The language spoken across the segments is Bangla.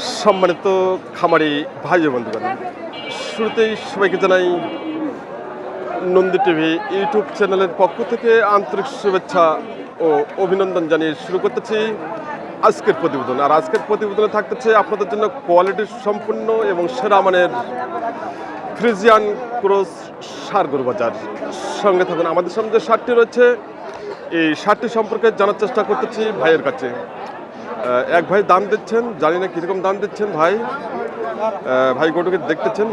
সম্মানিত খামারি ভাই ও বন্ধুগণ, শুরুতেই সবাইকে জানাই নন্দী টিভি ইউটিউব চ্যানেলের পক্ষ থেকে আন্তরিক শুভেচ্ছা ও অভিনন্দন জানিয়ে শুরু করতেছি আজকের প্রতিবেদন। আর আজকের প্রতিবেদনে থাকতেছে আপনাদের জন্য কোয়ালিটি সম্পূর্ণ এবং সেরা মানের ফ্রিজিয়ান ক্রস ষাঁড় গরু বাজার। সঙ্গে থাকুন। আমাদের সামনে যে ষাঁড়টি রয়েছে, এই ষাঁড়টি সম্পর্কে জানার চেষ্টা করতেছি ভাইয়ের কাছে। এক ভাই দাম দিচ্ছেন, জানি না কীরকম দাম দিচ্ছেন ভাই। ভাই গরুকে দেখতেছেন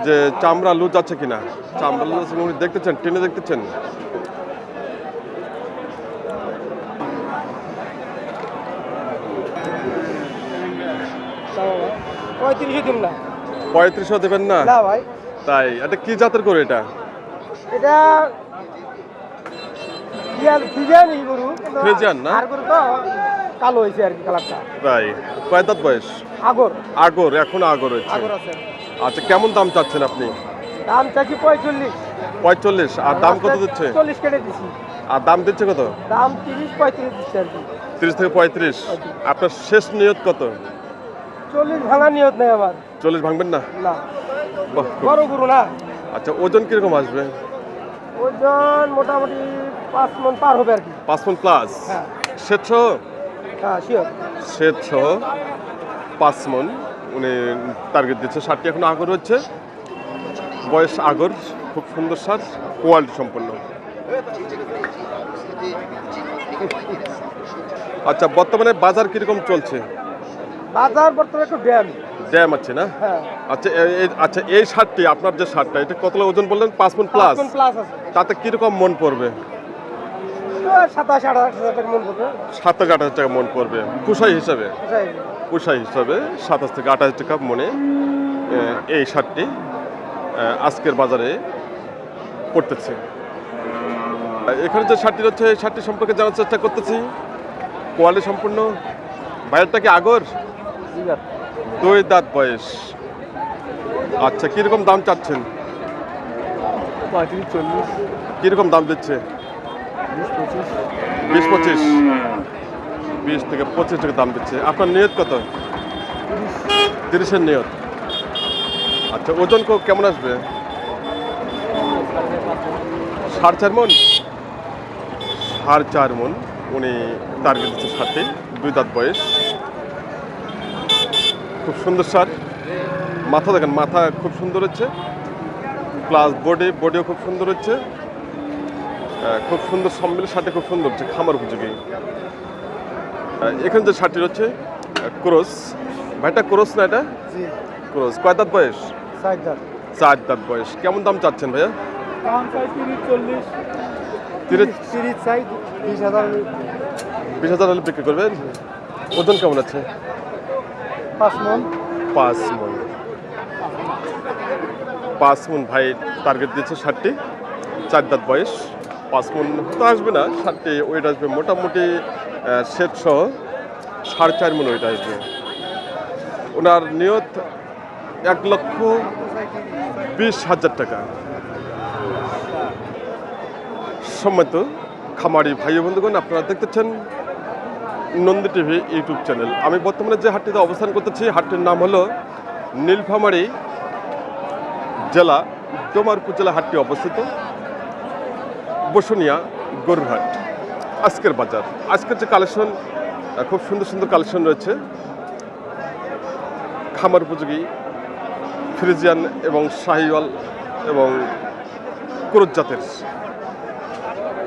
যে চামড়া লুজ আছে কিনা, চামড়া লুজ আছে উনি দেখতেছেন, টেনে দেখতেছেন। পঁয়ত্রিশশো দেবেন না ভাই? তাই? এটা কি জাতের গরু? এটা এটা ফ্রিজিয়ান না? কালো হয়েছে আর কি কালারটা। তাই? কয় দাঁত বয়স? আগর আগর, এখন আগর হচ্ছে। আগর আছে। আচ্ছা, কেমন দাম চাচ্ছেন আপনি? দাম চাচ্ছি 45। 45। আর দাম কত দিচ্ছে? 40 কেটে দিছি। আর দাম দিচ্ছে কত? দাম 30-35 দিচ্ছে আর কি। 30 থেকে 35। আপনার শেষ নিয়ত কত? 40 ভাঙা নিয়ত নেই আমার। 40 ভাঙবেন না? না, বাহ, খুব- বড় গরু না। আচ্ছা, ওজন কিরকম আসবে? ওজন মোটামুটি 5 মণ পার হবে আর কি। 5 মণ প্লাস? হ্যাঁ শেষ সহ? হ্যাঁ শিওর। শেষ সহ 5 মণ উনি টার্গেট দিচ্ছে। ষাটটি এখন আগর হচ্ছে, বয়স আগর, খুব সুন্দর সার, কোয়ালিটি সম্পন্ন। আচ্ছা, বর্তমানে বাজার কিরকম চলছে? বাজার বর্তমানে একটু ড্যাম ড্যাম আছে না? হ্যাঁ। আচ্ছা, আচ্ছা, এই শার্টটি আপনার যে শার্টটা, এটা কতটা ওজন বললেন? 5 মণ প্লাস। 5 মণ প্লাস আছে। তাতে কিরকম মন পড়বে? 27-28 টাকা মণ পড়বে। 27-28 টাকা মন পড়বে পুষাই হিসাবে। এটাই। পুষাই হিসাবে 27 থেকে 28 টাকা মনে এই শার্টটি আজকের বাজারে পড়তেছে। এখানে যে শার্টটি রয়েছে, এই শার্টটি সম্পর্কে জানার চেষ্টা করতেছি। কোয়ালিটি সম্পূর্ণ। ভাইয়েরটা কি আগর? 2 দাঁত বয়স। আচ্ছা, কীরকম দাম চাচ্ছেন? 35-40। কীরকম দাম দিচ্ছে? 20-25। 20 থেকে 25 টাকা দাম দিচ্ছে। আপনার নিয়ত কত? 30-এর নিয়ত। আচ্ছা, ওজন কেমন আসবে? 4.5 মণ? 4.5 মণ উনি টার্গেট দিচ্ছে ষাটটি। 2 দাঁত বয়স, খুব সুন্দর সার। মাথা দেখেন, মাথা খুব সুন্দর হচ্ছে, প্লাস বডিও খুব সুন্দর হচ্ছে। খুব সুন্দর সম্মিলিত শার্টে, খুব সুন্দর হচ্ছে, খামার উপযোগী। এখানে যে শার্টটি হচ্ছে ক্রস। ভাইটা ক্রস না? এটা জি ক্রস। কয় দাঁত বয়স? 60 দাঁত। 4 দাঁত বয়স। কেমন দাম চাচ্ছেন ভাইয়া? দাম চাই 30-40। 30 চাই 20,000। 20,000 হলে বিক্রি করবেন? ওজন কেমন আছে? 5 মণ। 5 মণ। 5 মণ ভাই টার্গেট দিয়েছে ষাটটি। 4 দাঁত বয়স। 5 মণ তো আসবে না, ষাটটি ওয়েট আসবে মোটামুটি সেট সহ 4.5 মণ ওয়েট আসবে। ওনার নিয়ত 1,20,000 টাকা। সম্মানিত খামারি ভাই বন্ধুগণ, আপনারা দেখতেছেন নন্দী টিভি ইউটিউব চ্যানেল। আমি বর্তমানে যে হাটটিতে অবস্থান করতেছি, হাটটির নাম হলো নীলফামারী জেলা ডোমারপুর জেলা। হাটটি অবস্থিত বসুনিয়া গরুর হাট। আজকের বাজার, আজকের যে কালেকশন, খুব সুন্দর সুন্দর কালেকশন রয়েছে। খামার উপযোগী ফ্রিজিয়ান এবং শাহিওয়াল এবং ক্রস জাতের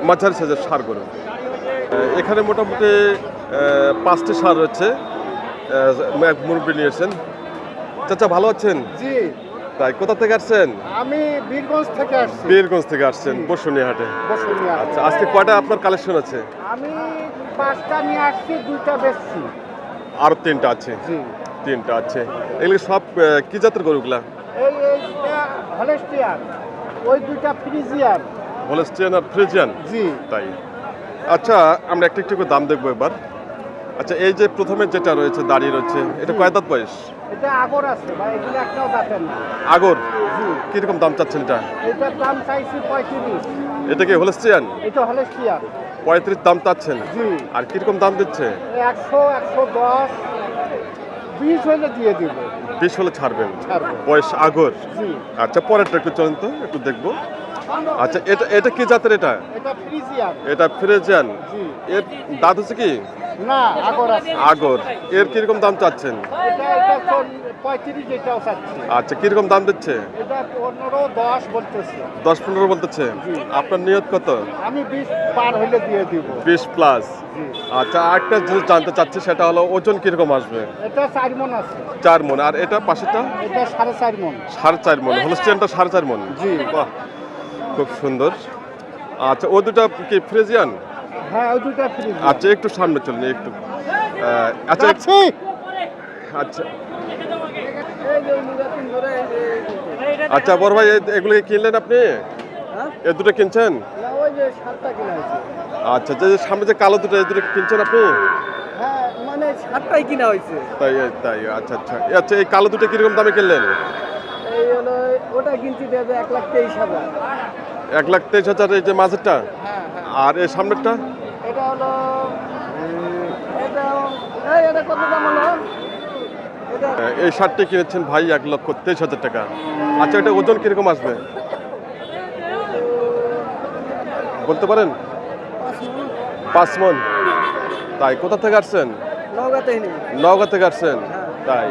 মাঝারি সাইজের ষাঁড় গরু। এখানে মোটামুটি 5টি ষাঁড় রয়েছে। এক মুরব্বী নিয়েছেন। চাচা ভালো আছেন? জি। তাই? কোথা থেকে আসছেন? আমি বীরগঞ্জ থেকে আসছি। বীরগঞ্জ থেকে আসছেন বসুনিয়া হাটে। বসুনিয়া। আচ্ছা, আজকে কয়টা আপনার কালেকশন আছে? আমি 5টা নিয়ে আসছি, 2টা বেচছি। আরও 3টা আছে? জি। 3টা আছে। এগুলো সব কি জাতের গরুগুলা? এইটা হলস্টিয়ান, ওই 2টা ফ্রিজিয়ান। হলস্টিয়ান আর ফ্রিজিয়ান? জি। তাই? আচ্ছা, আমরা একটু একটু করে দাম দেখবো এবার। আচ্ছা, এই যে প্রথমে যেটা রয়েছে, দাঁড়িয়ে রয়েছে, এটা কয় দাঁত বয়স? এটা আগর আছে ভাই, এগুলো একটাও দাঁতের না। আগর? জি। কিরকম দাম চাচ্ছেন এটা? এটার দাম চাইছি 35। এটা কি হলস্টিয়ান? এটা হলস্টিয়ান। 35 দাম চাচ্ছেন? জি। আর কিরকম দাম দিচ্ছে? 100, 110। 20 হলে দিয়ে দিব। 20 হলে ছাড়বেন। ছাড়বো। বয়স আগর। জি। আচ্ছা পরেরটা একটু চলেন তো একটু দেখবো। আচ্ছা এটা এটা কি জাতের এটা? এটা ফ্রিজিয়ান। এটা ফ্রিজিয়ান। জি। এর দাঁত হচ্ছে কি? না, আগর আছে। আগর। এর কিরকম দাম চাচ্ছেন? এটা 35 এটাও চাচ্ছি। আচ্ছা কিরকম দাম দিচ্ছে? এটা 15 10 বলতেছে। 10-15 বলতেছে। জি। আপনার নিয়ত কত? আমি 20 পার হইলে দিয়ে দিব। 20 প্লাস। জি। আচ্ছা আরেকটা যেটা জানতে চাচ্ছি সেটা হলো ওজন কিরকম আসবে? এটা 4 মণ আছে। 4 মণ। আর এটা পাশেরটা? এটা 4.5 মণ। 4.5 মণ। হোলস্টেইনটা 4.5 মণ। জি। বাহ খুব সুন্দর। আচ্ছা ও দুটো কি ফ্রিজিয়ান? হ্যাঁ, ওই দুটো ফ্রিজ। আচ্ছা একটু সামনে চলুন একটু। আচ্ছা যাচ্ছি। আচ্ছা আচ্ছা বড় ভাই এগুলো কি কিনলেন আপনি? হ্যাঁ? এ দুটো কিনছেন? না, ওই যে 7টা কিনা হয়েছে। আচ্ছা যে সামনে যে কালো দুটো এই দুটো কিনছেন আপনি? হ্যাঁ, মানে 7টাই কিনা হয়েছে। তাই তাই আচ্ছা আচ্ছা আচ্ছা এই কালো দুটো কিরকম দামে কিনলেন? এই হলো ওটা কিনতে দেবে 1,23,000। 1,23,000 এই যে মাঝেরটা? হ্যাঁ, হ্যাঁ। আর এই সামনেরটা? এটা হলো এটা কত দাম হলো? এটা এই শার্টটি কিনেছেন ভাই 1,23,000 টাকা। আচ্ছা এটা ওজন কিরকম আসবে বলতে পারেন? 5 মণ। তাই কোথা থেকে আসছেন? নওগাঁতে নেই। নওগাঁ থেকে আসছেন? তাই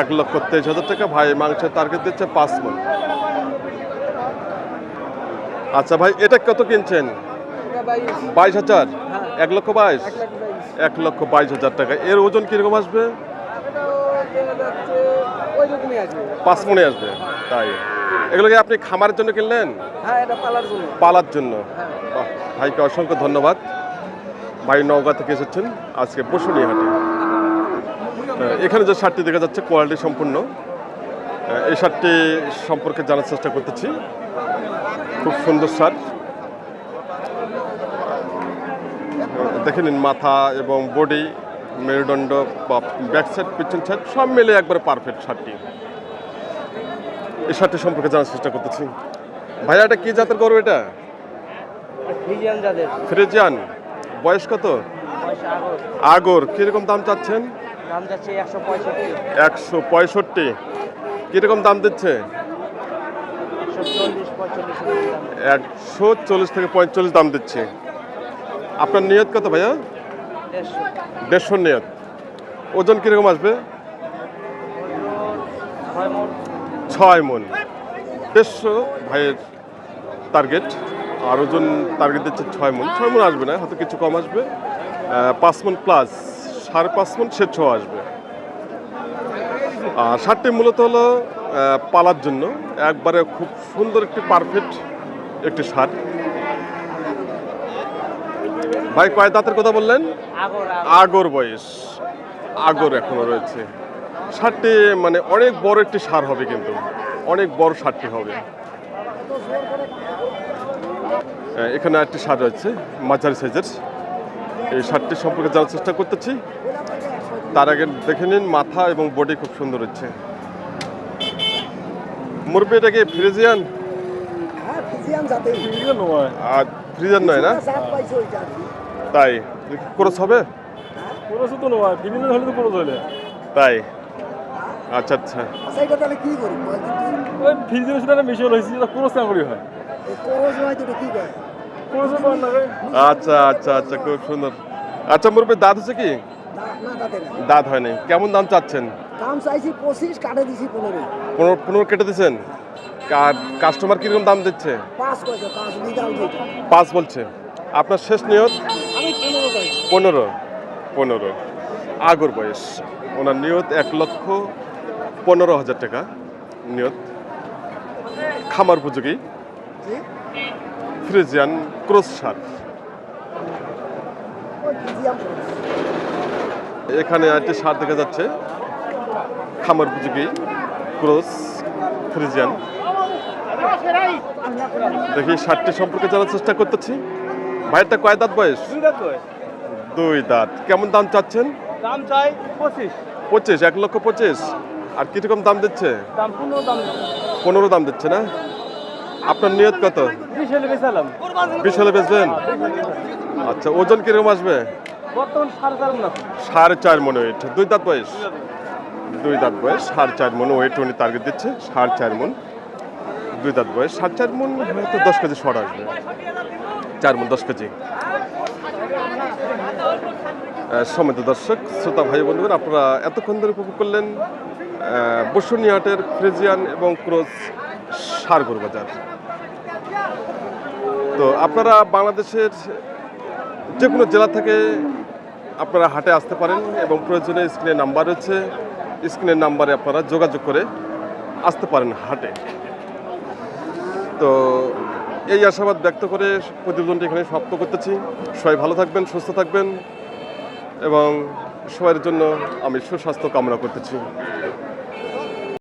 1,23,000 টাকা ভাই মাংসের টার্গেট দিচ্ছে 5 মণ। আচ্ছা ভাই এটা কত কিনছেন? এটা 22। 22,000? হ্যাঁ। 1,22,000? 1,22,000। 1,22,000 টাকা। এর ওজন কিরকম আসবে? এটাও দেখা যাচ্ছে ওই রকমই আসবে। 5 মণে আসবে। তাই এগুলো কি আপনি খামারের জন্য কিনলেন? হ্যাঁ, এটা পালার জন্য। পালার জন্য? হ্যাঁ। বাহ ভাইকে অসংখ্য ধন্যবাদ। ভাই নওগাঁ থেকে এসেছেন আজকে বসুনিয়া হাটে। এখানে যে শার্টটি দেখা যাচ্ছে কোয়ালিটি সম্পূর্ণ। এই শার্টটি সম্পর্কে জানার চেষ্টা করতেছি। খুব সুন্দর শার্ট। দেখে নিন মাথা এবং বডি মেরুদণ্ড বা ব্যাক সাইড পিছন সাইড সব মিলে একবারে পারফেক্ট শার্টটি। এই শার্টটি সম্পর্কে জানার চেষ্টা করতেছি। ভাইয়া এটা কি জাতের গরু এটা? ফ্রিজিয়ান যাদের ফ্রিজিয়ান। বয়স কত? পয়সা আগর আগর। কিরকম দাম চাচ্ছেন? দাম যাচ্ছে 165, 165। কিরকম দাম দিচ্ছে? 140, 45 দাম। 140 থেকে 45 দাম দিচ্ছে। আপনার নিয়ত কত ভাইয়া? 150। 150 নিয়ত। ওজন কিরকম আসবে? 6 মণ। 150 ভাইয়ের টার্গেট। আর ওজন টার্গেট দিচ্ছে 6 মণ। 6 মণ আসবে না, হয়তো কিছু কম আসবে। 5 মণ প্লাস 5.5 মণ সে 6 আসবে। আর শার্টটি মূলত হলো পালার জন্য একবারে খুব সুন্দর একটি পারফেক্ট একটি শার্ট। ভাই কয় দাঁতের কথা বললেন? আগর আগর বয়স। আগর এখনো রয়েছে। শার্টটি মানে অনেক বড় একটি সার হবে, কিন্তু অনেক বড় শার্টটি হবে। এখানে একটি শার্ট রয়েছে মাঝারি সাইজের। এই শার্টটি সম্পর্কে জানার চেষ্টা করতেছি। তার আগে দেখে নিন মাথা এবং বডি খুব সুন্দর হচ্ছে। মুরব্বি এটা কি ফ্রিজিয়ান? হ্যাঁ, ফ্রিজিয়ান যাদের আর ফ্রিজিয়ান নয় না? জাত পাইছে ওই জাত। তাই ক্রস হবে? খরচ তো নয়, বিভিন্ন হলে তো খরচ হলে তাই আচ্ছা আচ্ছা। আচ্ছা, এটা তাহলে কি করি? ওই ফিজির সাথে বেশি হলে এটা খরচ কেমন করি হয়? খরচ হয় তো এটা কি করে? খরচ পাওয়ার না রে। আচ্ছা আচ্ছা আচ্ছা খুব সুন্দর। আচ্ছা মুরব্বি দাঁত হচ্ছে কি? না, তাতে না। দাঁত হয়নি। কেমন দাম চাচ্ছেন? দাম চাইছি 25, কাটে দিছি 15। 15 কেটে দিচ্ছেন। কাস্টমার কিরকম দাম দিচ্ছে? 5 কয়টা? 5 লিগাল যেটা। 5 বলছে। আপনার শেষ নিয়ত? আমি 15 চাইছি। 15 আগর বয়স। ওনার নিয়ত 1,15,000 টাকা নিয়ত। খামার উপযোগী জি? ফ্রিজিয়ান ক্রস শার্ট। ওই ফ্রিজিয়ান। এখানে একটি শার্ট দেখা যাচ্ছে খামার উপযোগী ক্রস ফ্রিজিয়ান। দেখি শার্টটি সম্পর্কে জানার চেষ্টা করতেছি। ভাইয়েরটা কয় দাঁত বয়স? 2 দাঁত। কেমন দাম চাচ্ছেন? দাম চাই 25, 25, 1,25,000। আর কিরকম দাম দিচ্ছে? দাম 15 দাম 15 দাম দিচ্ছে না? আপনার নিয়ত কত? 20 হলে বেচালাম। 20 হলে বেচবেন? আচ্ছা ওজন কিরকম আসবে? বর্তমান 4.5 মন আছে। 4.5 মন ওয়েট, 2 দাঁত বয়স, 2 দাঁত বয়স, 4.5 মন ওয়েট উনি টার্গেট দিচ্ছে, 4.5 মন, 2 দাঁত বয়স, 4.5 মন হয়তো 10 কেজি শর্ট আসবে, 4 মন 10 কেজি। সম্মানিত দর্শক শ্রোতা ভাই বন্ধুগণ, আপনারা এতক্ষণ ধরে উপভোগ করলেন বসুনিয়াহাটের ফ্রিজিয়ান এবং ক্রস ষাঁড় গরু বাজার। তো আপনারা বাংলাদেশের যে কোনো জেলা থেকে আপনারা হাটে আসতে পারেন এবং প্রয়োজনে স্ক্রিনের নাম্বার রয়েছে, স্ক্রিনের নাম্বারে আপনারা যোগাযোগ করে আসতে পারেন হাটে। তো এই আশাবাদ ব্যক্ত করে প্রতিবেদনটি এখানে সমাপ্ত করতেছি। সবাই ভালো থাকবেন, সুস্থ থাকবেন এবং সবার জন্য আমি সুস্বাস্থ্য কামনা করতেছি।